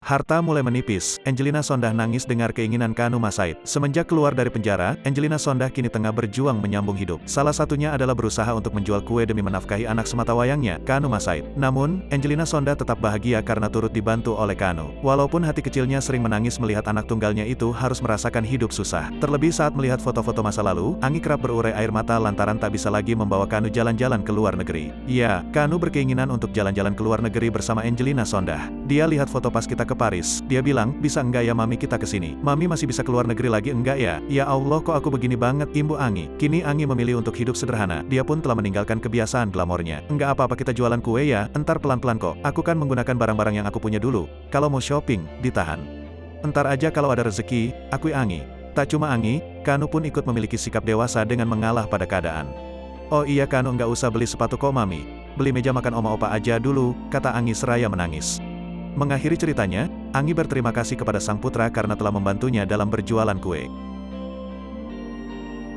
Harta mulai menipis, Angelina Sondah nangis dengar keinginan Kanu Masaid. Semenjak keluar dari penjara, Angelina Sondah kini tengah berjuang menyambung hidup. Salah satunya adalah berusaha untuk menjual kue demi menafkahi anak sematawayangnya, Kanu Masaid. Namun, Angelina Sondah tetap bahagia karena turut dibantu oleh Kanu. Walaupun hati kecilnya sering menangis melihat anak tunggalnya itu harus merasakan hidup susah. Terlebih saat melihat foto-foto masa lalu, Angi kerap berurai air mata lantaran tak bisa lagi membawa Kanu jalan-jalan ke luar negeri. Ya, Kanu berkeinginan untuk jalan-jalan ke luar negeri bersama Angelina Sondah. Dia lihat foto pas kita ke Paris, dia bilang, bisa enggak ya mami kita kesini? Mami masih bisa keluar negeri lagi enggak ya? Ya Allah kok aku begini banget, imbu Angi. Kini Angi memilih untuk hidup sederhana, dia pun telah meninggalkan kebiasaan glamornya. Enggak apa-apa kita jualan kue ya, entar pelan-pelan kok. Aku kan menggunakan barang-barang yang aku punya dulu. Kalau mau shopping, ditahan. Entar aja kalau ada rezeki, akui Angi. Tak cuma Angi, Kanu pun ikut memiliki sikap dewasa dengan mengalah pada keadaan. Oh iya Kanu enggak usah beli sepatu kok mami. Beli meja makan oma opa aja dulu, kata Angi seraya menangis. Mengakhiri ceritanya, Angi berterima kasih kepada sang putra karena telah membantunya dalam berjualan kue.